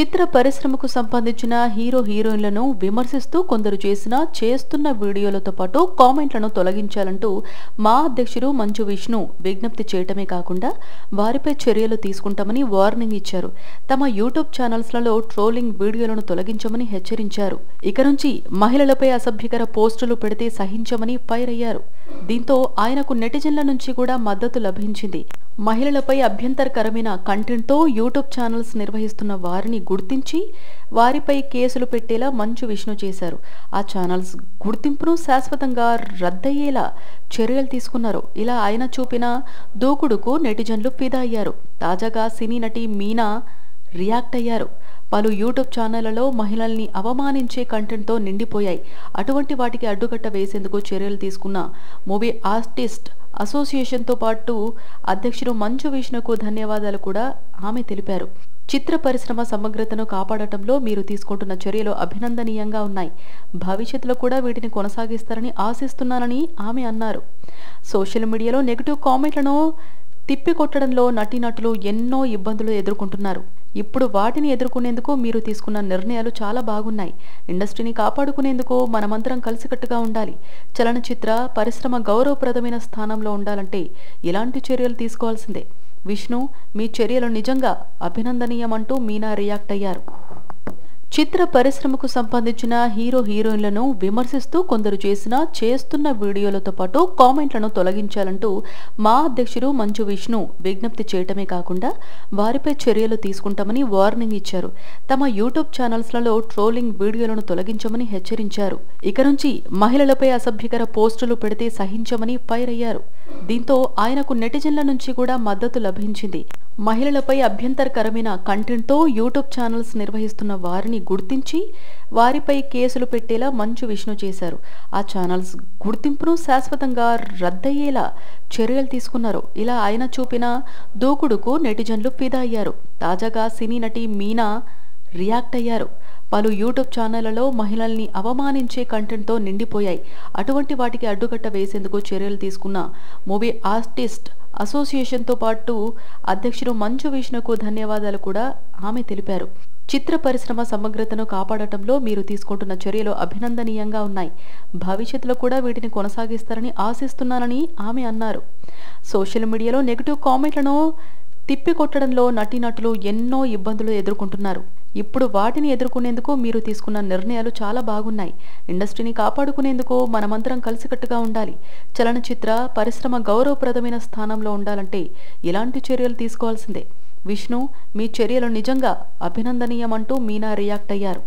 చిత్ర పరిశ్రమకు సంబంధించిన హీరో హీరోయిన్లను విమర్శిస్తూ కొందరు చేస్తున్న వీడియోలతో పాటు కామెంట్లను తొలగించాలంటూ మా అధ్యక్షుడు మంచు విష్ణు విజ్ఞప్తి చేయటమే కాకుండా వారిపై చర్యలు తీసుకుంటామని వార్నింగ్ ఇచ్చారు. తమ యూట్యూబ్ ఛానల్స్లలో ట్రోలింగ్ వీడియోలను తొలగించమని హెచ్చరించారు. ఇక నుంచి మహిళలపై అసభ్యకర పోస్టులు పెడితే సహించమని ఫైర్ అయ్యారు. దీంతో ఆయనకు నెటిజన్ల నుంచి కూడా మద్దతు లభించింది. మహిళలపై అభ్యంతరకరమైన కంటెంట్తో యూట్యూబ్ ఛానల్స్ నిర్వహిస్తున్న వారిని గుర్తించి వారిపై కేసులు పెట్టేలా మంచు విష్ణు చేశారు. ఆ ఛానల్స్ గుర్తింపును శాశ్వతంగా రద్దయ్యేలా చర్యలు తీసుకున్నారు. ఇలా ఆయన చూపిన దూకుడుకు నెటిజన్లు ఫిదా అయ్యారు. తాజాగా సినీ నటి మీనా రియాక్ట్ అయ్యారు. పలు యూట్యూబ్ ఛానళ్లలో మహిళల్ని అవమానించే కంటెంట్తో నిండిపోయాయి. అటువంటి వాటికి అడ్డుకట్ట వేసేందుకు చర్యలు తీసుకున్న మూవీ ఆర్టిస్ట్ అసోసియేషన్తో పాటు అధ్యక్షుడు మంచు విష్ణుకు ధన్యవాదాలు కూడా ఆమె తెలిపారు. చిత్ర పరిశ్రమ సమగ్రతను కాపాడటంలో మీరు తీసుకుంటున్న చర్యలు అభినందనీయంగా ఉన్నాయి. భవిష్యత్తులో కూడా వీటిని కొనసాగిస్తారని ఆశిస్తున్నానని ఆమె అన్నారు. సోషల్ మీడియాలో నెగిటివ్ కామెంట్లను తిప్పికొట్టడంలో నటీనటులు ఎన్నో ఇబ్బందులు ఎదుర్కొంటున్నారు. ఇప్పుడు వాటిని ఎదుర్కొనేందుకు మీరు తీసుకున్న నిర్ణయాలు చాలా బాగున్నాయి. ఇండస్ట్రీని కాపాడుకునేందుకు మనమందరం కలిసికట్టుగా ఉండాలి. చలనచిత్ర పరిశ్రమ గౌరవప్రదమైన స్థానంలో ఉండాలంటే ఇలాంటి చర్యలు తీసుకోవాల్సిందే. విష్ణు, మీ చర్యలు నిజంగా అభినందనీయమంటూ మీనా రియాక్ట్ అయ్యారు. చిత్ర పరిశ్రమకు సంబంధించిన హీరో హీరోయిన్లను విమర్శిస్తూ కొందరు చేస్తున్న వీడియోలతో పాటు కామెంట్లను తొలగించాలంటూ మా అధ్యక్షుడు మంచు విష్ణు విజ్ఞప్తి చేయటమే కాకుండా వారిపై చర్యలు తీసుకుంటామని వార్నింగ్ ఇచ్చారు. తమ యూట్యూబ్ ఛానల్స్లలో ట్రోలింగ్ వీడియోలను తొలగించమని హెచ్చరించారు. ఇక నుంచి మహిళలపై అసభ్యకర పోస్టులు పెడితే సహించమని ఫైర్ అయ్యారు. దీంతో ఆయనకు నెటిజన్ల నుంచి కూడా మద్దతు లభించింది. మహిళలపై అభ్యంతరకరమైన కంటెంట్తో యూట్యూబ్ ఛానల్స్ నిర్వహిస్తున్న వారిని గుర్తించి వారిపై కేసులు పెట్టేలా మంచు విష్ణు చేశారు. ఆ ఛానల్స్ గుర్తింపును శాశ్వతంగా రద్దయ్యేలా చర్యలు తీసుకున్నారు. ఇలా ఆయన చూపిన దూకుడుకు నెటిజన్లు ఫిదా అయ్యారు. తాజాగా సినీ నటి మీనా రియాక్ట్ అయ్యారు. పలు యూట్యూబ్ ఛానళ్లలో మహిళల్ని అవమానించే కంటెంట్తో నిండిపోయాయి. అటువంటి వాటికి అడ్డుకట్ట వేసేందుకు చర్యలు తీసుకున్న మూవీ ఆర్టిస్ట్ అసోసియేషన్తో పాటు అధ్యక్షుడు మంచు విష్ణుకు ధన్యవాదాలు కూడా ఆమె తెలిపారు. చిత్ర పరిశ్రమ సమగ్రతను కాపాడటంలో మీరు తీసుకుంటున్న చర్యలు అభినందనీయంగా ఉన్నాయి. భవిష్యత్తులో కూడా వీటిని కొనసాగిస్తారని ఆశిస్తున్నానని ఆమె అన్నారు. సోషల్ మీడియాలో నెగిటివ్ కామెంట్లను తిప్పికొట్టడంలో నటీనటులు ఎన్నో ఇబ్బందులు ఎదుర్కొంటున్నారు. ఇప్పుడు వాటిని ఎదుర్కొనేందుకు మీరు తీసుకున్న నిర్ణయాలు చాలా బాగున్నాయి. ఇండస్ట్రీని కాపాడుకునేందుకు మనమందరం కలిసికట్టుగా ఉండాలి. చలనచిత్ర పరిశ్రమ గౌరవప్రదమైన స్థానంలో ఉండాలంటే ఇలాంటి చర్యలు తీసుకోవాల్సిందే. విష్ణు, మీ చర్యలు నిజంగా అభినందనీయమంటూ మీనా రియాక్ట్ అయ్యారు.